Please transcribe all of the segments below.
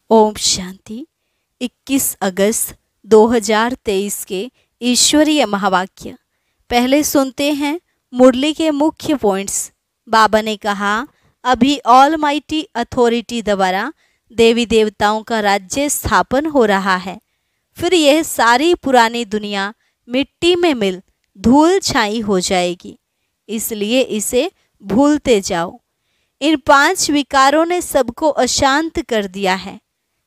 ओम शांति। 21 अगस्त 2023 के ईश्वरीय महावाक्य। पहले सुनते हैं मुरली के मुख्य पॉइंट्स। बाबा ने कहा, अभी ऑलमाइटी अथॉरिटी द्वारा देवी देवताओं का राज्य स्थापन हो रहा है। फिर यह सारी पुरानी दुनिया मिट्टी में मिल धूल छाई हो जाएगी, इसलिए इसे भूलते जाओ। इन 5 विकारों ने सबको अशांत कर दिया है।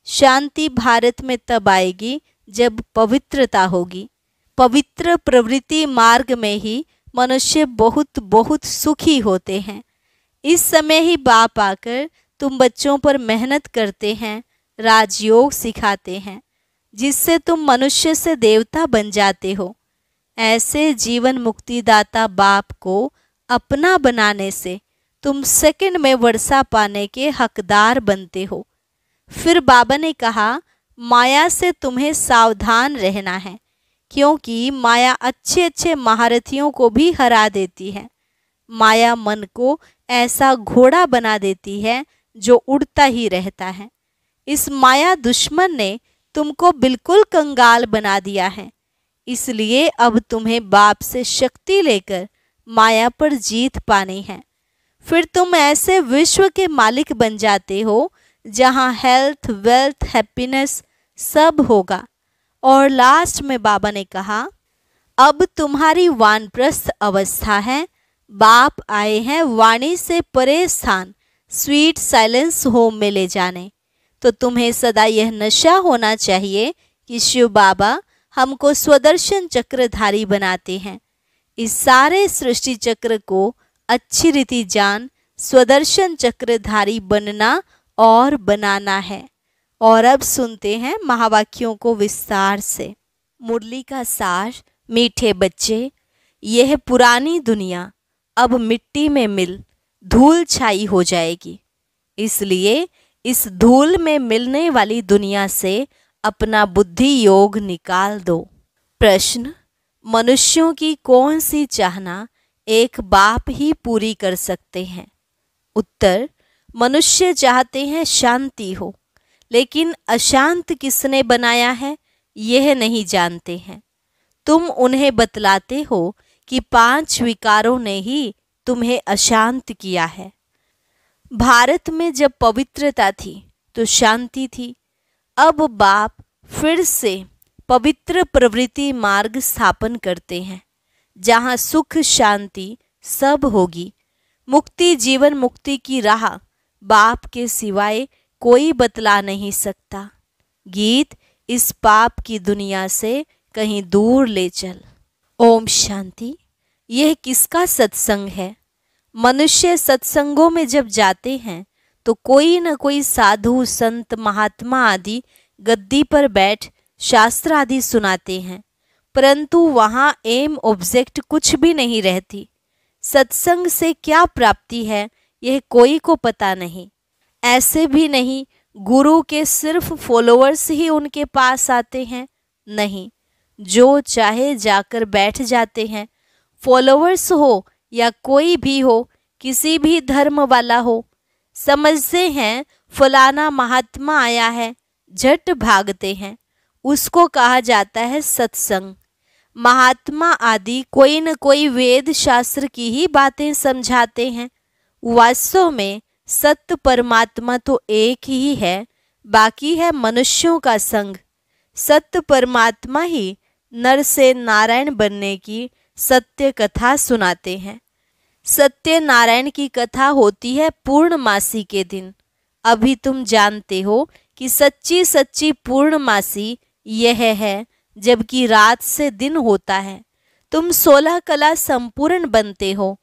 शांति भारत में तब आएगी जब पवित्रता होगी। पवित्र प्रवृत्ति मार्ग में ही मनुष्य बहुत बहुत सुखी होते हैं। इस समय ही बाप आकर तुम बच्चों पर मेहनत करते हैं, राजयोग सिखाते हैं, जिससे तुम मनुष्य से देवता बन जाते हो। ऐसे जीवन मुक्तिदाता बाप को अपना बनाने से तुम सेकंड में वर्षा पाने के हकदार बनते हो। फिर बाबा ने कहा, माया से तुम्हें सावधान रहना है, क्योंकि माया अच्छे अच्छे महारथियों को भी हरा देती है। माया मन को ऐसा घोड़ा बना देती है जो उड़ता ही रहता है। इस माया दुश्मन ने तुमको बिल्कुल कंगाल बना दिया है। इसलिए अब तुम्हें बाप से शक्ति लेकर माया पर जीत पानी है। फिर तुम ऐसे विश्व के मालिक बन जाते हो जहाँ हेल्थ, वेल्थ, हैप्पीनेस सब होगा। और लास्ट में बाबा ने कहा, अब तुम्हारी वानप्रस्थ अवस्था है। बाप आए हैं वाणी से परे स्थान स्वीट साइलेंस होम में ले जाने। तो तुम्हें सदा यह नशा होना चाहिए कि शिव बाबा हमको स्वदर्शन चक्रधारी बनाते हैं। इस सारे सृष्टि चक्र को अच्छी रीति जान स्वदर्शन चक्रधारी बनना और बनाना है। और अब सुनते हैं महावाक्यों को विस्तार से। मुरली का सार। मीठे बच्चे, यह पुरानी दुनिया अब मिट्टी में मिल धूल छाई हो जाएगी, इसलिए इस धूल में मिलने वाली दुनिया से अपना बुद्धि योग निकाल दो। प्रश्न, मनुष्यों की कौन सी चाहना एक बाप ही पूरी कर सकते हैं? उत्तर, मनुष्य चाहते हैं शांति हो, लेकिन अशांत किसने बनाया है यह नहीं जानते हैं। तुम उन्हें बतलाते हो कि 5 विकारों ने ही तुम्हें अशांत किया है। भारत में जब पवित्रता थी तो शांति थी। अब बाप फिर से पवित्र प्रवृत्ति मार्ग स्थापन करते हैं, जहाँ सुख शांति सब होगी। मुक्ति, जीवन मुक्ति की राह बाप के सिवाय कोई बतला नहीं सकता। गीत, इस पाप की दुनिया से कहीं दूर ले चल। ओम शांति। यह किसका सत्संग है? मनुष्य सत्संगों में जब जाते हैं तो कोई न कोई साधु, संत, महात्मा आदि गद्दी पर बैठ शास्त्र आदि सुनाते हैं, परंतु वहाँ एम ऑब्जेक्ट कुछ भी नहीं रहती। सत्संग से क्या प्राप्ति है यह कोई को पता नहीं। ऐसे भी नहीं गुरु के सिर्फ फॉलोअर्स ही उनके पास आते हैं, नहीं, जो चाहे जाकर बैठ जाते हैं। फॉलोअर्स हो या कोई भी हो, किसी भी धर्म वाला हो, समझते हैं फलाना महात्मा आया है, झट भागते हैं। उसको कहा जाता है सत्संग। महात्मा आदि कोई न कोई वेद शास्त्र की ही बातें समझाते हैं। वास्तव में सत्य परमात्मा तो एक ही है, बाकी है मनुष्यों का संग। सत्य परमात्मा ही नर से नारायण बनने की सत्य कथा सुनाते हैं। सत्य नारायण की कथा होती है पूर्णमासी के दिन। अभी तुम जानते हो कि सच्ची सच्ची पूर्णमासी यह है जबकि रात से दिन होता है। तुम 16 कला संपूर्ण बनते हो।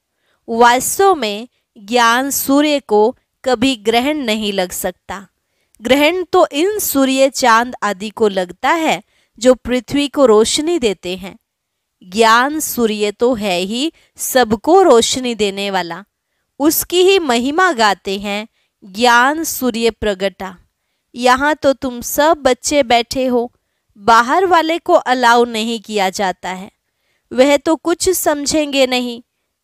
वास्तव में ज्ञान सूर्य को कभी ग्रहण नहीं लग सकता। ग्रहण तो इन सूर्य चांद आदि को लगता है जो पृथ्वी को रोशनी देते हैं। ज्ञान सूर्य तो है ही सबको रोशनी देने वाला, उसकी ही महिमा गाते हैं ज्ञान सूर्य प्रगटा। यहाँ तो तुम सब बच्चे बैठे हो, बाहर वाले को अलाउ नहीं किया जाता है, वह तो कुछ समझेंगे नहीं।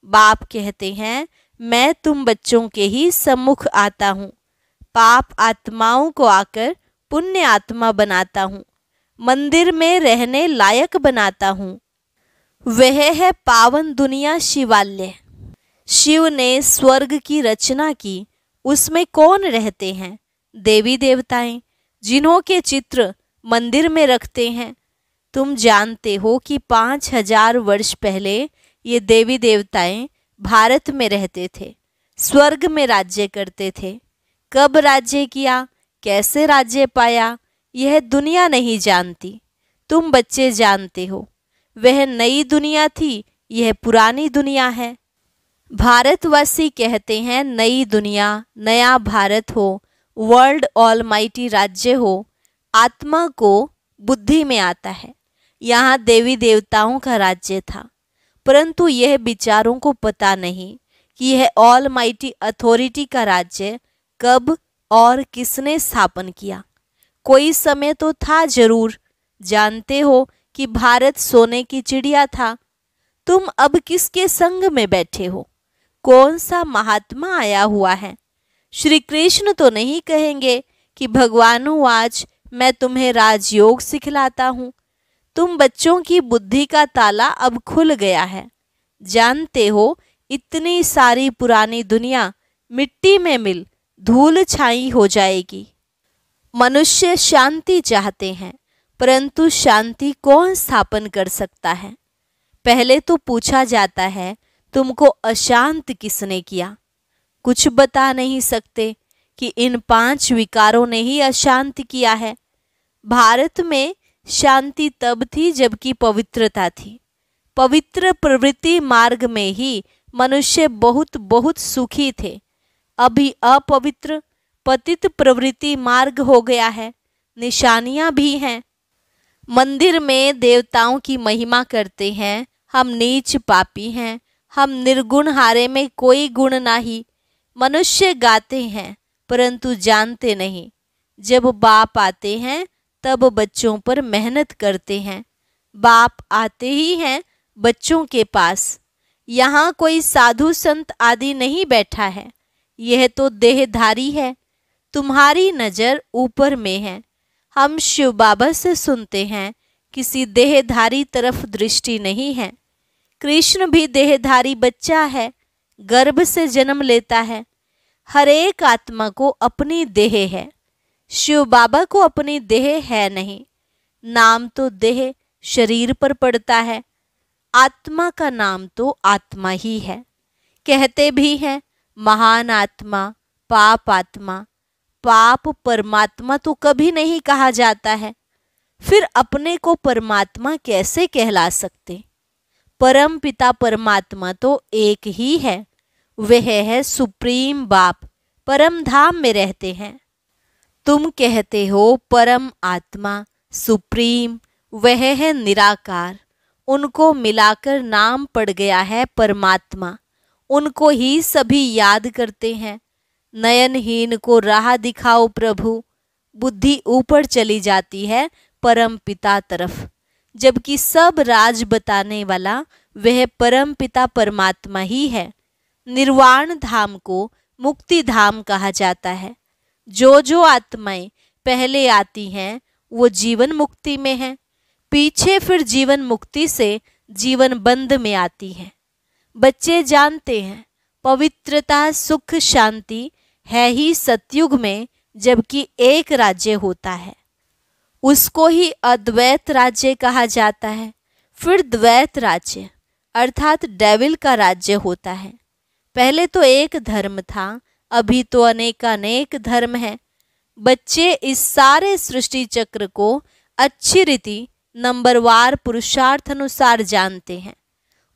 बाप कहते हैं, मैं तुम बच्चों के ही सम्मुख आता हूँ। पाप आत्माओं को आकर पुण्य आत्मा बनाता हूँ, मंदिर में रहने लायक बनाता हूँ। वह है पावन दुनिया शिवालय। शिव ने स्वर्ग की रचना की, उसमें कौन रहते हैं? देवी देवताएं, जिन्हों के चित्र मंदिर में रखते हैं। तुम जानते हो कि 5000 वर्ष पहले ये देवी देवताएं भारत में रहते थे, स्वर्ग में राज्य करते थे। कब राज्य किया, कैसे राज्य पाया, यह दुनिया नहीं जानती। तुम बच्चे जानते हो। वह नई दुनिया थी, यह पुरानी दुनिया है। भारतवासी कहते हैं नई दुनिया, नया भारत हो, वर्ल्ड ऑलमाइटी राज्य हो। आत्मा को बुद्धि में आता है। यहाँ देवी देवताओं का राज्य था, परंतु यह विचारों को पता नहीं कि यह ऑलमाइटी अथॉरिटी का राज्य कब और किसने स्थापन किया। कोई समय तो था जरूर। जानते हो कि भारत सोने की चिड़िया था। तुम अब किसके संग में बैठे हो? कौन सा महात्मा आया हुआ है? श्री कृष्ण तो नहीं कहेंगे कि भगवानों आज मैं तुम्हें राजयोग सिखलाता हूँ। तुम बच्चों की बुद्धि का ताला अब खुल गया है। जानते हो इतनी सारी पुरानी दुनिया मिट्टी में मिल धूल छाई हो जाएगी। मनुष्य शांति चाहते हैं, परंतु शांति कौन स्थापन कर सकता है? पहले तो पूछा जाता है तुमको अशांत किसने किया? कुछ बता नहीं सकते कि इन 5 विकारों ने ही अशांत किया है। भारत में शांति तब थी जबकि पवित्रता थी। पवित्र प्रवृत्ति मार्ग में ही मनुष्य बहुत बहुत सुखी थे। अभी अपवित्र पतित प्रवृत्ति मार्ग हो गया है। निशानियां भी हैं। मंदिर में देवताओं की महिमा करते हैं, हम नीच पापी हैं, हम निर्गुण हारे में कोई गुण नाही। मनुष्य गाते हैं परंतु जानते नहीं। जब बाप आते हैं तब बच्चों पर मेहनत करते हैं। बाप आते ही हैं बच्चों के पास। यहाँ कोई साधु संत आदि नहीं बैठा है। यह तो देहधारी है। तुम्हारी नज़र ऊपर में है। हम शिव बाबा से सुनते हैं, किसी देहधारी तरफ दृष्टि नहीं है। कृष्ण भी देहधारी बच्चा है, गर्भ से जन्म लेता है। हर एक आत्मा को अपनी देह है। शिव बाबा को अपनी देह है नहीं। नाम तो देह शरीर पर पड़ता है। आत्मा का नाम तो आत्मा ही है। कहते भी हैं महान आत्मा, पाप आत्मा। पाप परमात्मा तो कभी नहीं कहा जाता है। फिर अपने को परमात्मा कैसे कहला सकते? परम पिता परमात्मा तो एक ही है। वह है सुप्रीम बाप, परम धाम में रहते हैं। तुम कहते हो परम आत्मा, सुप्रीम, वह है निराकार। उनको मिलाकर नाम पड़ गया है परमात्मा। उनको ही सभी याद करते हैं। नयनहीन को राह दिखाओ प्रभु। बुद्धि ऊपर चली जाती है परम पिता तरफ, जबकि सब राज बताने वाला वह परम पिता परमात्मा ही है। निर्वाण धाम को मुक्ति धाम कहा जाता है। जो आत्माएं पहले आती हैं वो जीवन मुक्ति में हैं, पीछे फिर जीवन मुक्ति से जीवन बंध में आती हैं। बच्चे जानते हैं पवित्रता सुख शांति है ही सतयुग में, जबकि एक राज्य होता है, उसको ही अद्वैत राज्य कहा जाता है। फिर द्वैत राज्य अर्थात डेविल का राज्य होता है। पहले तो एक धर्म था, अभी तो अनेकानेक धर्म हैं। बच्चे इस सारे सृष्टि चक्र को अच्छी रीति नंबरवार पुरुषार्थ अनुसार जानते हैं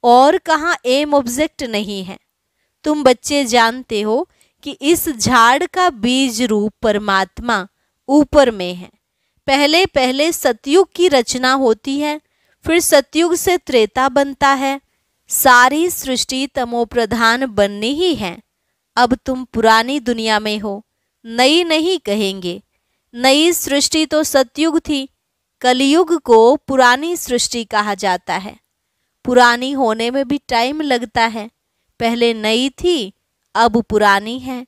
और कहाँ एम ऑब्जेक्ट नहीं है। तुम बच्चे जानते हो कि इस झाड़ का बीज रूप परमात्मा ऊपर में है। पहले पहले सतयुग की रचना होती है, फिर सतयुग से त्रेता बनता है। सारी सृष्टि तमोप्रधान बननी ही है। अब तुम पुरानी दुनिया में हो, नई नहीं कहेंगे। नई सृष्टि तो सतयुग थी। कलयुग को पुरानी सृष्टि कहा जाता है। पुरानी होने में भी टाइम लगता है। पहले नई थी, अब पुरानी है।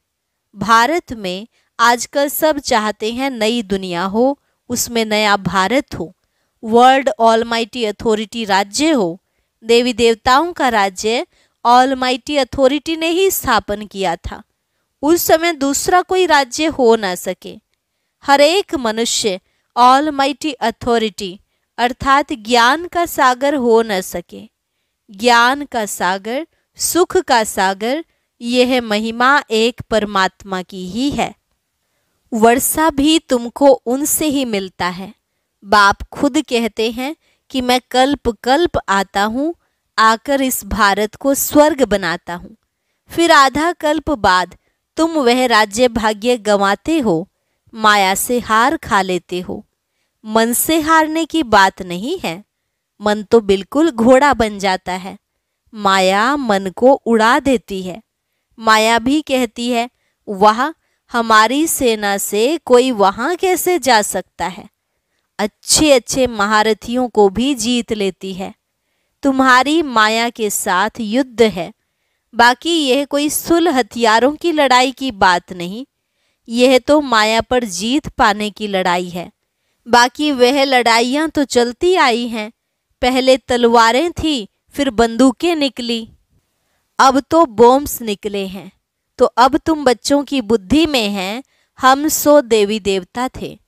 भारत में आजकल सब चाहते हैं नई दुनिया हो, उसमें नया भारत हो, वर्ल्ड ऑलमाइटी अथॉरिटी राज्य हो। देवी देवताओं का राज्य ऑलमाइटी अथॉरिटी ने ही स्थापन किया था। उस समय दूसरा कोई राज्य हो न सके। हर एक मनुष्य ऑलमाइटी अथॉरिटी अर्थात ज्ञान का सागर हो न सके। ज्ञान का सागर, सुख का सागर, यह महिमा एक परमात्मा की ही है। वर्षा भी तुमको उनसे ही मिलता है। बाप खुद कहते हैं कि मैं कल्प कल्प आता हूँ, आकर इस भारत को स्वर्ग बनाता हूँ। फिर आधा कल्प बाद तुम वह राज्य भाग्य गंवाते हो, माया से हार खा लेते हो। मन से हारने की बात नहीं है। मन तो बिल्कुल घोड़ा बन जाता है। माया मन को उड़ा देती है। माया भी कहती है, वाह, हमारी सेना से कोई वहां कैसे जा सकता है। अच्छे अच्छे महारथियों को भी जीत लेती है। तुम्हारी माया के साथ युद्ध है। बाकी यह कोई सुलह हथियारों की लड़ाई की बात नहीं, यह तो माया पर जीत पाने की लड़ाई है। बाकी वह लड़ाइयाँ तो चलती आई हैं। पहले तलवारें थी, फिर बंदूकें निकली, अब तो बॉम्ब्स निकले हैं। तो अब तुम बच्चों की बुद्धि में हैं, हम 100 देवी देवता थे।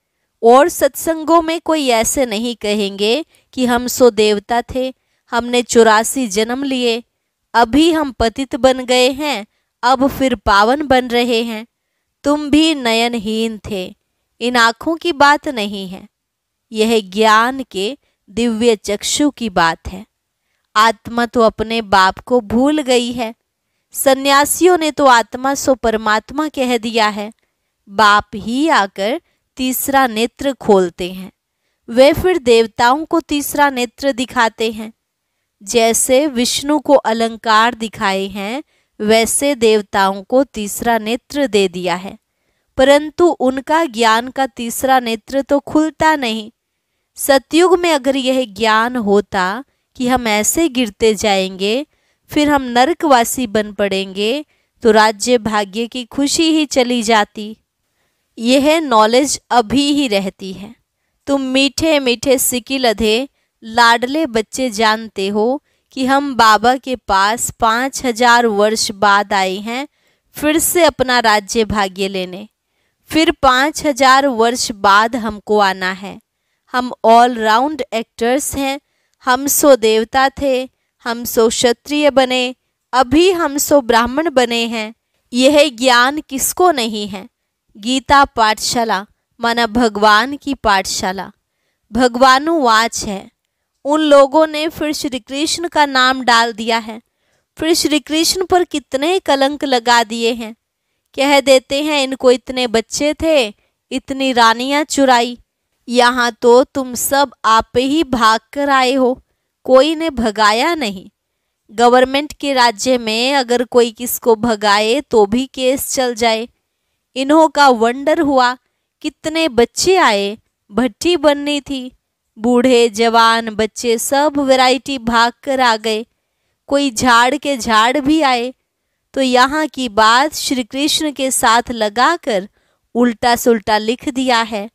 और सत्संगों में कोई ऐसे नहीं कहेंगे कि हम 100 देवता थे, हमने 84 जन्म लिए, अभी हम पतित बन गए हैं, अब फिर पावन बन रहे हैं। तुम भी नयनहीन थे। इन आँखों की बात नहीं है, यह ज्ञान के दिव्य चक्षु की बात है। आत्मा तो अपने बाप को भूल गई है। सन्यासियों ने तो आत्मा सो परमात्मा कह दिया है। बाप ही आकर तीसरा नेत्र खोलते हैं। वे फिर देवताओं को तीसरा नेत्र दिखाते हैं। जैसे विष्णु को अलंकार दिखाए हैं, वैसे देवताओं को तीसरा नेत्र दे दिया है, परंतु उनका ज्ञान का तीसरा नेत्र तो खुलता नहीं। सतयुग में अगर यह ज्ञान होता कि हम ऐसे गिरते जाएंगे, फिर हम नरकवासी बन पड़ेंगे, तो राज्य भाग्य की खुशी ही चली जाती। यह नॉलेज अभी ही रहती है। तुम मीठे मीठे सिकिल अधे लाडले बच्चे जानते हो कि हम बाबा के पास 5000 वर्ष बाद आए हैं, फिर से अपना राज्य भाग्य लेने। फिर 5000 वर्ष बाद हमको आना है। हम ऑल राउंड एक्टर्स हैं। हम 100 देवता थे, हम 100 क्षत्रिय बने, अभी हम 100 ब्राह्मण बने हैं। यह ज्ञान किसको नहीं है। गीता पाठशाला माना भगवान की पाठशाला, भगवानुवाच है। उन लोगों ने फिर श्री कृष्ण का नाम डाल दिया है। फिर श्री कृष्ण पर कितने कलंक लगा दिए हैं। कह देते हैं इनको इतने बच्चे थे, इतनी रानियां चुराई। यहाँ तो तुम सब आप ही भाग कर आए हो, कोई ने भगाया नहीं। गवर्नमेंट के राज्य में अगर कोई किसको भगाए तो भी केस चल जाए। इन्हों का वंडर हुआ, कितने बच्चे आए, भट्टी बननी थी। बूढ़े जवान बच्चे सब वैरायटी भाग कर आ गए। कोई झाड़ के झाड़ भी आए। तो यहाँ की बात श्री कृष्ण के साथ लगाकर उल्टा सुल्टा लिख दिया है।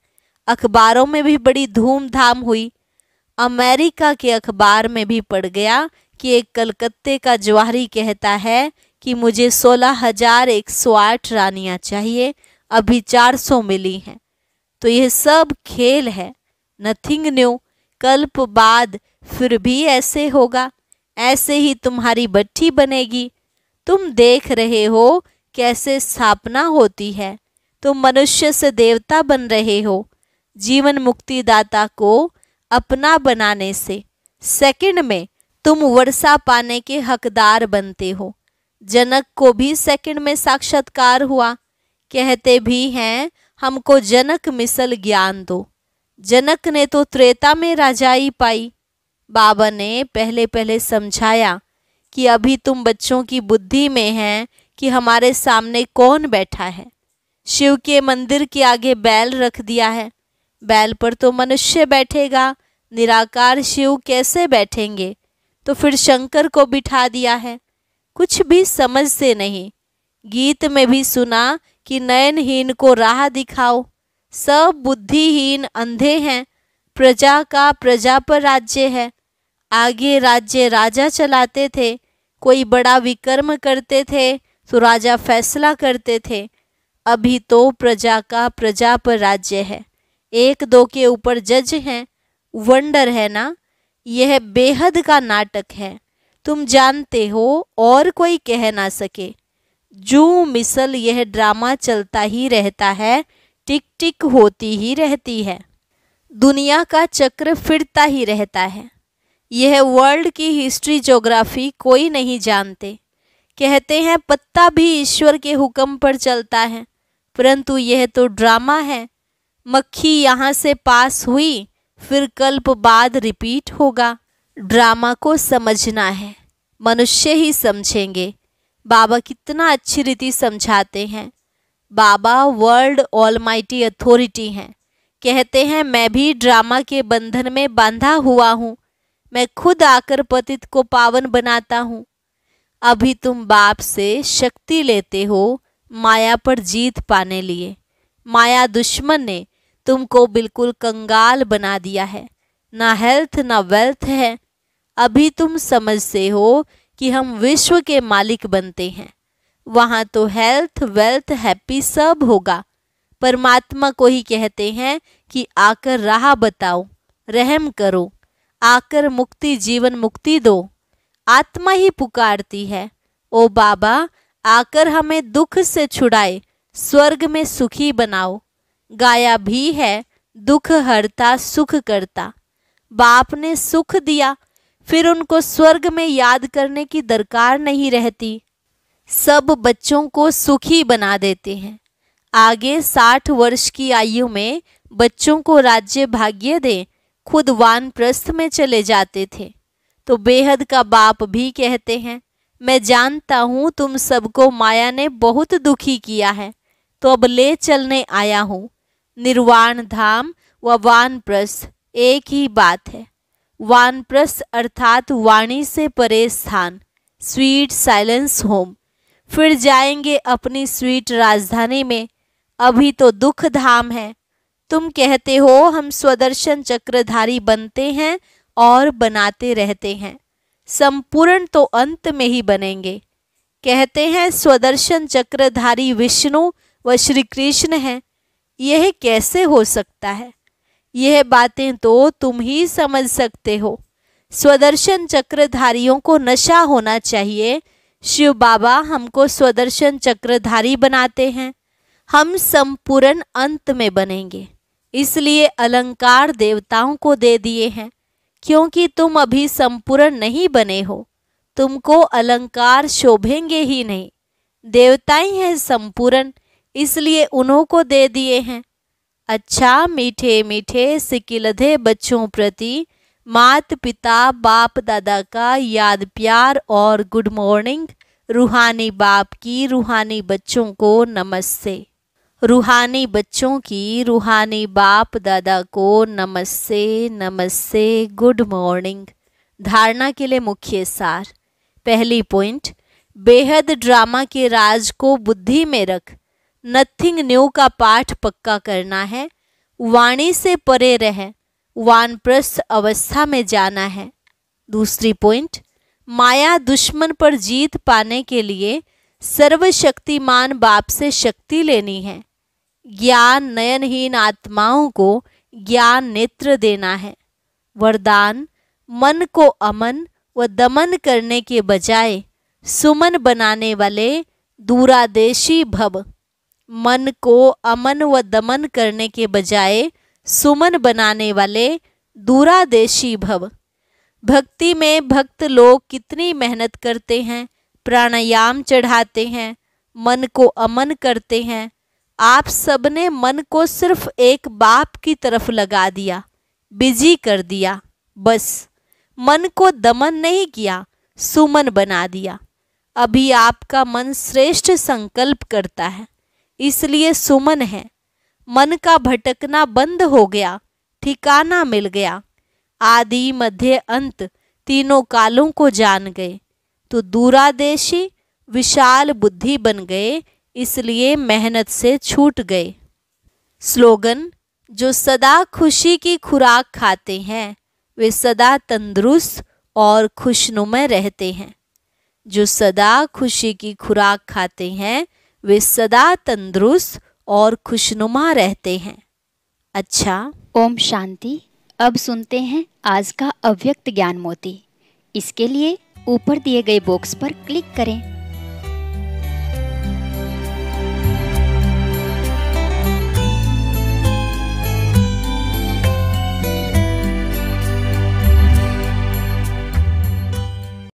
अखबारों में भी बड़ी धूमधाम हुई। अमेरिका के अखबार में भी पढ़ गया कि एक कलकत्ते का जवाहरी कहता है कि मुझे 16,108 रानियां चाहिए, अभी 400 मिली हैं। तो यह सब खेल है, नथिंग न्यू। कल्प बाद फिर भी ऐसे होगा, ऐसे ही तुम्हारी भट्टी बनेगी। तुम देख रहे हो कैसे स्थापना होती है। तुम मनुष्य से देवता बन रहे हो। जीवन मुक्ति दाता को अपना बनाने से सेकंड में तुम वर्षा पाने के हकदार बनते हो। जनक को भी सेकंड में साक्षात्कार हुआ। कहते भी हैं हमको जनक मिसल ज्ञान दो। जनक ने तो त्रेता में राजाई पाई। बाबा ने पहले पहले समझाया कि अभी तुम बच्चों की बुद्धि में हैं कि हमारे सामने कौन बैठा है। शिव के मंदिर के आगे बैल रख दिया है, बैल पर तो मनुष्य बैठेगा, निराकार शिव कैसे बैठेंगे। तो फिर शंकर को बिठा दिया है। कुछ भी समझते नहीं। गीत में भी सुना कि नयनहीन को राह दिखाओ। सब बुद्धिहीन अंधे हैं, प्रजा का प्रजा पर राज्य है। आगे राज्य राजा चलाते थे, कोई बड़ा विक्रम करते थे तो राजा फैसला करते थे। अभी तो प्रजा का प्रजा पर राज्य है, एक दो के ऊपर जज हैं। वंडर है ना, यह बेहद का नाटक है, तुम जानते हो और कोई कह ना सके। जू मिसल यह ड्रामा चलता ही रहता है, टिक टिक होती ही रहती है, दुनिया का चक्र फिरता ही रहता है। यह वर्ल्ड की हिस्ट्री ज्योग्राफी कोई नहीं जानते। कहते हैं पत्ता भी ईश्वर के हुक्म पर चलता है, परंतु यह तो ड्रामा है। मक्खी यहाँ से पास हुई, फिर कल्प बाद रिपीट होगा। ड्रामा को समझना है, मनुष्य ही समझेंगे। बाबा कितना अच्छी रीति समझाते हैं। बाबा वर्ल्ड ऑलमाइटी अथॉरिटी हैं। कहते हैं मैं भी ड्रामा के बंधन में बांधा हुआ हूँ, मैं खुद आकर पतित को पावन बनाता हूँ। अभी तुम बाप से शक्ति लेते हो माया पर जीत पाने लिए। माया दुश्मन ने तुमको बिल्कुल कंगाल बना दिया है, ना हेल्थ ना वेल्थ है। अभी तुम समझते हो कि हम विश्व के मालिक बनते हैं, वहाँ तो हेल्थ वेल्थ हैप्पी सब होगा। परमात्मा को ही कहते हैं कि आकर राह बताओ, रहम करो, आकर मुक्ति जीवन मुक्ति दो। आत्मा ही पुकारती है, ओ बाबा आकर हमें दुख से छुड़ाए, स्वर्ग में सुखी बनाओ। गाया भी है दुख हरता सुख करता। बाप ने सुख दिया, फिर उनको स्वर्ग में याद करने की दरकार नहीं रहती। सब बच्चों को सुखी बना देते हैं। आगे 60 वर्ष की आयु में बच्चों को राज्य भाग्य दे, खुद वानप्रस्थ में चले जाते थे। तो बेहद का बाप भी कहते हैं मैं जानता हूँ तुम सबको माया ने बहुत दुखी किया है, तो अब ले चलने आया हूँ। निर्वाण धाम व वानप्रस्थ एक ही बात है। वानप्रस्थ अर्थात वाणी से परे स्थान, स्वीट साइलेंस होम। फिर जाएंगे अपनी स्वीट राजधानी में। अभी तो दुख धाम है। तुम कहते हो हम स्वदर्शन चक्रधारी बनते हैं और बनाते रहते हैं, संपूर्ण तो अंत में ही बनेंगे। कहते हैं स्वदर्शन चक्रधारी विष्णु व श्री कृष्ण हैं। यह कैसे हो सकता है? यह बातें तो तुम ही समझ सकते हो। स्वदर्शन चक्रधारियों को नशा होना चाहिए। शिव बाबा हमको स्वदर्शन चक्रधारी बनाते हैं, हम संपूर्ण अंत में बनेंगे। इसलिए अलंकार देवताओं को दे दिए हैं, क्योंकि तुम अभी संपूर्ण नहीं बने हो, तुमको अलंकार शोभेंगे ही नहीं। देवताएं हैं संपूर्ण, इसलिए उन्हों को दे दिए हैं। अच्छा मीठे मीठे सिकिलधे बच्चों प्रति मात पिता बाप दादा का याद प्यार और गुड मॉर्निंग। रूहानी बाप की रूहानी बच्चों को नमस्ते। रूहानी बच्चों की रूहानी बाप दादा को नमस्ते नमस्ते, गुड मॉर्निंग। धारणा के लिए मुख्य सार। पहली पॉइंट, बेहद ड्रामा के राज को बुद्धि में रख। नथिंग न्यू का पाठ पक्का करना है। वाणी से परे रह, वानप्रस्थ अवस्था में जाना है। दूसरी पॉइंट, माया दुश्मन पर जीत पाने के लिए सर्वशक्तिमान बाप से शक्ति लेनी है। ज्ञान नयनहीन आत्माओं को ज्ञान नेत्र देना है। वरदान, मन को अमन व दमन करने के बजाय सुमन बनाने वाले दूरादेशी भव। मन को अमन व दमन करने के बजाय सुमन बनाने वाले दूरादेशी भव। भक्ति में भक्त लोग कितनी मेहनत करते हैं, प्राणायाम चढ़ाते हैं, मन को अमन करते हैं। आप सबने मन को सिर्फ एक बाप की तरफ लगा दिया, बिजी कर दिया। बस मन को दमन नहीं किया, सुमन बना दिया। अभी आपका मन श्रेष्ठ संकल्प करता है, इसलिए सुमन है। मन का भटकना बंद हो गया, ठिकाना मिल गया। आदि मध्य अंत तीनों कालों को जान गए तो दूरादेशी विशाल बुद्धि बन गए। इसलिए मेहनत से छूट गए। स्लोगन: जो सदा खुशी की खुराक खाते हैं वे सदा तंदुरुस्त और खुशनुमा रहते हैं। जो सदा खुशी की खुराक खाते हैं वे सदा तंदुरुस्त और खुशनुमा रहते हैं। अच्छा, ओम शांति। अब सुनते हैं आज का अव्यक्त ज्ञान मोती। इसके लिए ऊपर दिए गए बॉक्स पर क्लिक करें।